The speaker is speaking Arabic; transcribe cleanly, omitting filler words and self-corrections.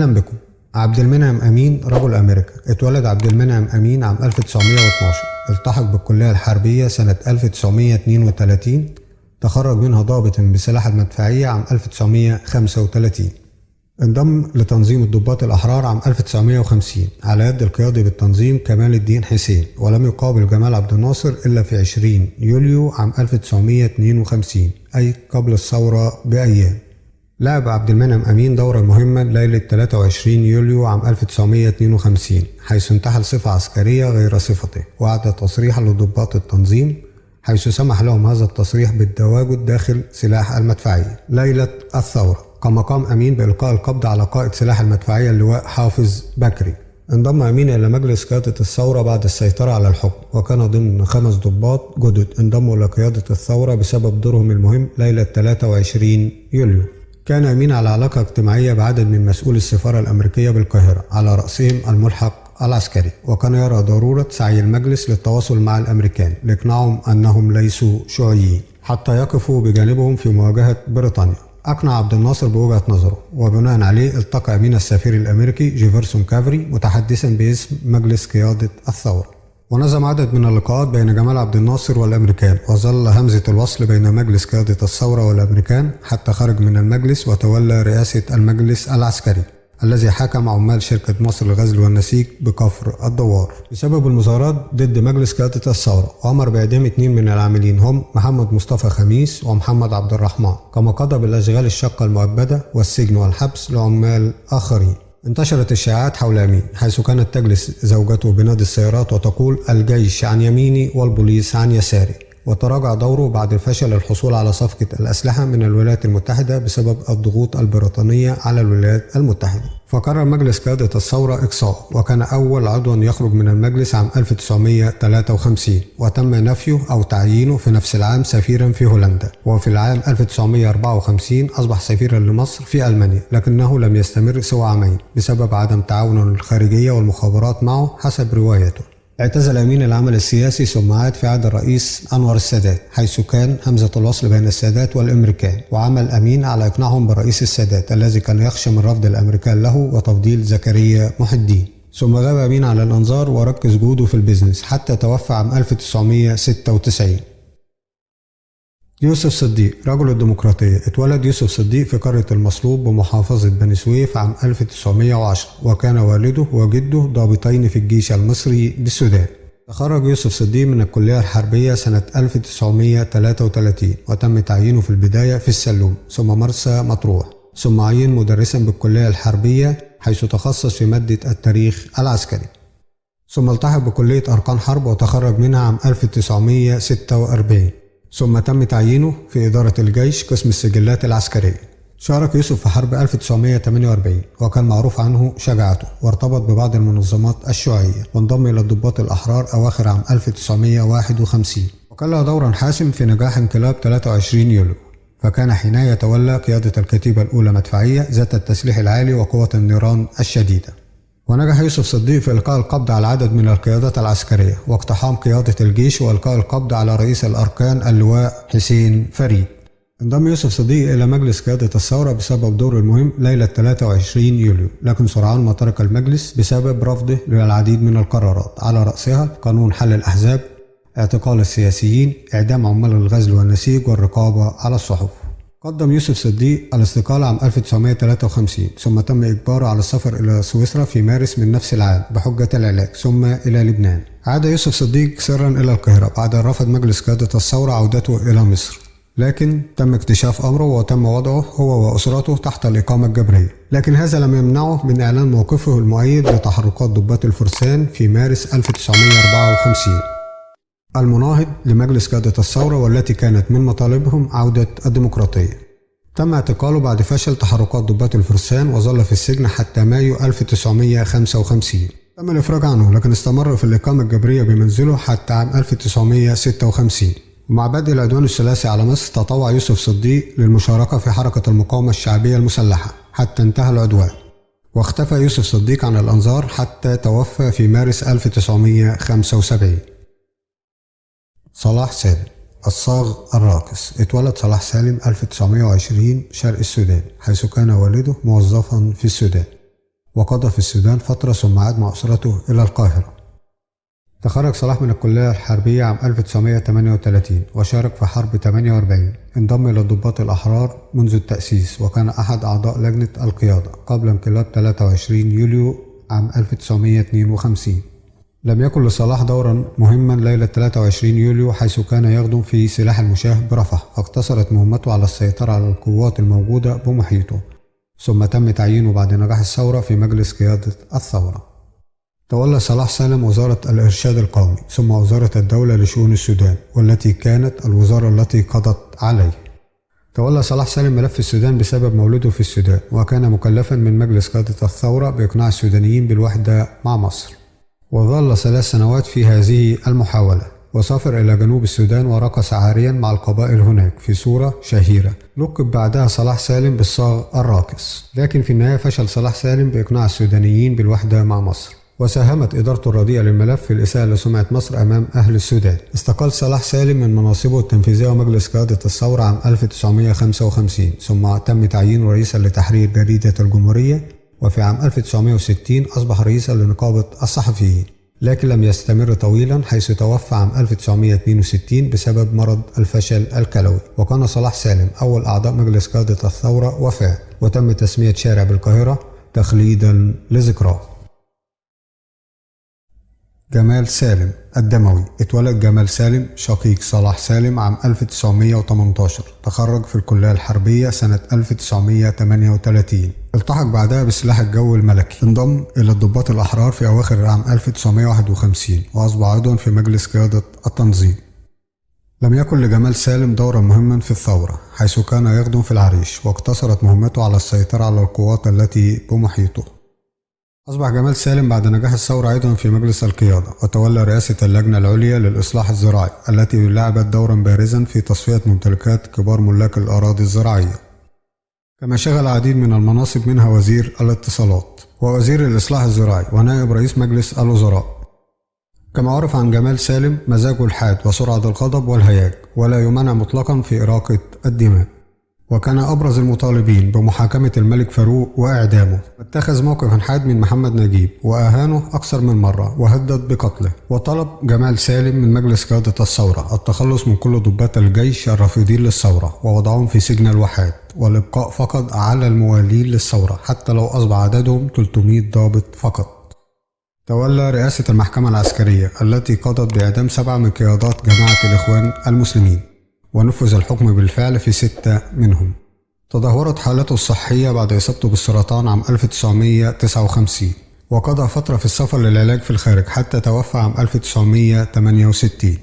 أهلا بكم. عبد المنعم أمين رجل أمريكا. اتولد عبد المنعم أمين عام 1912. التحق بالكلية الحربية سنة 1932. تخرج منها ضابطا بسلاح المدفعية عام 1935. انضم لتنظيم الضباط الأحرار عام 1950 على يد القيادي بالتنظيم كمال الدين حسين، ولم يقابل جمال عبد الناصر إلا في 20 يوليو عام 1952، أي قبل الثورة بأيام. لعب عبد المنعم أمين دورا مهما ليلة 23 يوليو عام 1952، حيث انتحل صفة عسكرية غير صفته، وأعطى تصريحا لضباط التنظيم حيث سمح لهم هذا التصريح بالتواجد داخل سلاح المدفعية ليلة الثورة. كما قام أمين بإلقاء القبض على قائد سلاح المدفعية اللواء حافظ بكري. انضم أمين إلى مجلس قيادة الثورة بعد السيطرة على الحكم، وكان ضمن 5 ضباط جدد انضموا إلى قيادة الثورة بسبب دورهم المهم ليلة 23 يوليو. كان أمين على علاقة اجتماعية بعدد من مسؤولي السفارة الأمريكية بالقاهرة، على رأسهم الملحق العسكري، وكان يرى ضرورة سعي المجلس للتواصل مع الأمريكان لإقناعهم أنهم ليسوا شيوعيين حتى يقفوا بجانبهم في مواجهة بريطانيا. أقنع عبد الناصر بوجهة نظره، وبناء عليه التقى أمين السفير الأمريكي جيفرسون كافري متحدثا باسم مجلس قيادة الثورة، ونظم عدد من اللقاءات بين جمال عبد الناصر والأمريكان. وظل همزة الوصل بين مجلس قيادة الثورة والأمريكان حتى خرج من المجلس وتولى رئاسة المجلس العسكري الذي حكم عمال شركة مصر للغزل والنسيج بكفر الدوار بسبب المظاهرات ضد مجلس قيادة الثورة، وأمر بإعدام 2 من العاملين هم محمد مصطفى خميس ومحمد عبد الرحمن، كما قضى بالأشغال الشاقة المؤبدة والسجن والحبس لعمال آخرين. انتشرت الشائعات حول أمين، حيث كانت تجلس زوجته بنادي السيارات وتقول الجيش عن يميني والبوليس عن يساري، وتراجع دوره بعد فشل الحصول على صفقة الأسلحة من الولايات المتحدة بسبب الضغوط البريطانية على الولايات المتحدة. فقرر مجلس قيادة الثورة إقصاءه، وكان أول عضو يخرج من المجلس عام 1953، وتم نفيه أو تعيينه في نفس العام سفيرا في هولندا. وفي العام 1954 أصبح سفيرا لمصر في ألمانيا، لكنه لم يستمر سوى عامين بسبب عدم تعاون الخارجية والمخابرات معه حسب روايته. اعتزل أمين العمل السياسي ثم عاد في عهد الرئيس أنور السادات، حيث كان همزة الوصل بين السادات والأمريكان، وعمل أمين على إقناعهم برئيس السادات الذي كان يخشى من رفض الأمريكان له وتفضيل زكريا محي الدين. ثم غاب أمين على الأنظار وركز جهوده في البيزنس حتى توفى عام 1996. يوسف صديق رجل الديمقراطية. اتولد يوسف صديق في قرية المصلوب بمحافظة بني سويف عام 1910، وكان والده وجده ضابطين في الجيش المصري بالسودان. تخرج يوسف صديق من الكلية الحربية سنة 1933، وتم تعيينه في البداية في السلوم ثم مرسى مطروح، ثم عين مدرسا بالكلية الحربية حيث تخصص في مادة التاريخ العسكري، ثم التحق بكلية أركان حرب وتخرج منها عام 1946، ثم تم تعيينه في إدارة الجيش قسم السجلات العسكرية. شارك يوسف في حرب 1948، وكان معروف عنه شجاعته، وارتبط ببعض المنظمات الشيوعية، وانضم إلى الضباط الأحرار أواخر عام 1951، وكان له دورا حاسم في نجاح انقلاب 23 يوليو، فكان حينها يتولى قيادة الكتيبة الأولى مدفعية ذات التسليح العالي وقوة النيران الشديدة. ونجح يوسف صديق في إلقاء القبض على عدد من القيادات العسكرية واقتحام قيادة الجيش وإلقاء القبض على رئيس الأركان اللواء حسين فريد. انضم يوسف صديق إلى مجلس قيادة الثورة بسبب دوره المهم ليلة 23 يوليو، لكن سرعان ما ترك المجلس بسبب رفضه للعديد من القرارات، على رأسها قانون حل الأحزاب، اعتقال السياسيين، إعدام عمال الغزل والنسيج، والرقابة على الصحف. قدم يوسف صديق الاستقالة عام 1953، ثم تم إجباره على السفر إلى سويسرا في مارس من نفس العام بحجة العلاج، ثم إلى لبنان. عاد يوسف صديق سرا إلى القاهرة بعد أن رفض مجلس قيادة الثورة عودته إلى مصر، لكن تم اكتشاف أمره وتم وضعه هو وأسرته تحت الإقامة الجبرية، لكن هذا لم يمنعه من إعلان موقفه المؤيد لتحركات ضباط الفرسان في مارس 1954 المناهض لمجلس قيادة الثورة، والتي كانت من مطالبهم عودة الديمقراطية. تم اعتقاله بعد فشل تحركات ضباط الفرسان، وظل في السجن حتى مايو 1955. تم الإفراج عنه، لكن استمر في الإقامة الجبرية بمنزله حتى عام 1956. ومع بدء العدوان الثلاثي على مصر تطوع يوسف صديق للمشاركة في حركة المقاومة الشعبية المسلحة حتى انتهى العدوان، واختفى يوسف صديق عن الأنظار حتى توفى في مارس 1975. صلاح سالم الصاغ الراقص. اتولد صلاح سالم 1920 شرق السودان، حيث كان والده موظفا في السودان. وقضى في السودان فترة ثم عاد مع أسرته إلى القاهرة. تخرج صلاح من الكلية الحربية عام 1938 وشارك في حرب 48. انضم إلى الضباط الأحرار منذ التأسيس، وكان أحد أعضاء لجنة القيادة قبل انقلاب 23 يوليو عام 1952. لم يكن لصلاح دورا مهما ليلة 23 يوليو، حيث كان يخدم في سلاح المشاة برفح، فاقتصرت مهمته على السيطرة على القوات الموجودة بمحيطه، ثم تم تعيينه بعد نجاح الثورة في مجلس قيادة الثورة. تولى صلاح سالم وزارة الإرشاد القومي، ثم وزارة الدولة لشؤون السودان، والتي كانت الوزارة التي قضت عليه. تولى صلاح سالم ملف السودان بسبب مولده في السودان، وكان مكلفا من مجلس قيادة الثورة بإقناع السودانيين بالوحدة مع مصر، وظل 3 سنوات في هذه المحاولة، وسافر إلى جنوب السودان ورقص عاريا مع القبائل هناك في صورة شهيرة لقب بعدها صلاح سالم بالصاغ الراقص. لكن في النهاية فشل صلاح سالم بإقناع السودانيين بالوحدة مع مصر، وساهمت إدارته الرديئة للملف في الإساءة لسمعة مصر أمام أهل السودان. استقال صلاح سالم من مناصبه التنفيذية ومجلس قيادة الثورة عام 1955، ثم تم تعيينه رئيسا لتحرير جريدة الجمهورية، وفي عام 1960 أصبح رئيسا لنقابة الصحفيين، لكن لم يستمر طويلا حيث توفى عام 1962 بسبب مرض الفشل الكلوي. وكان صلاح سالم أول أعضاء مجلس قيادة الثورة وفاة، وتم تسمية شارع بالقاهرة تخليدا لذكراه. جمال سالم الدموي. اتولد جمال سالم شقيق صلاح سالم عام 1918. تخرج في الكلية الحربية سنة 1938. التحق بعدها بسلاح الجو الملكي. انضم إلى الضباط الأحرار في أواخر عام 1951، وأصبح عضوا في مجلس قيادة التنظيم. لم يكن لجمال سالم دورا مهما في الثورة، حيث كان يخدم في العريش، واقتصرت مهمته على السيطرة على القوات التي بمحيطه. أصبح جمال سالم بعد نجاح الثورة أيضا في مجلس القيادة، وتولى رئاسة اللجنة العليا للإصلاح الزراعي، التي لعبت دورا بارزا في تصفية ممتلكات كبار ملاك الأراضي الزراعية. كما شغل العديد من المناصب، منها وزير الاتصالات ووزير الإصلاح الزراعي ونائب رئيس مجلس الوزراء. كما عرف عن جمال سالم مزاجه الحاد وسرعة الغضب والهياج، ولا يمانع مطلقا في إراقة الدماء، وكان أبرز المطالبين بمحاكمة الملك فاروق وإعدامه. اتخذ موقفا حاد من محمد نجيب وأهانه أكثر من مرة وهدد بقتله. وطلب جمال سالم من مجلس قيادة الثورة التخلص من كل ضباط الجيش الرافضين للثورة ووضعهم في سجن الواحات، والإبقاء فقط على الموالين للثورة حتى لو أصبح عددهم 300 ضابط فقط. تولى رئاسة المحكمة العسكرية التي قضت بإعدام 7 من قيادات جماعة الإخوان المسلمين، ونفذ الحكم بالفعل في 6 منهم. تدهورت حالته الصحية بعد إصابته بالسرطان عام 1959، وقضى فترة في السفر للعلاج في الخارج حتى توفى عام 1968.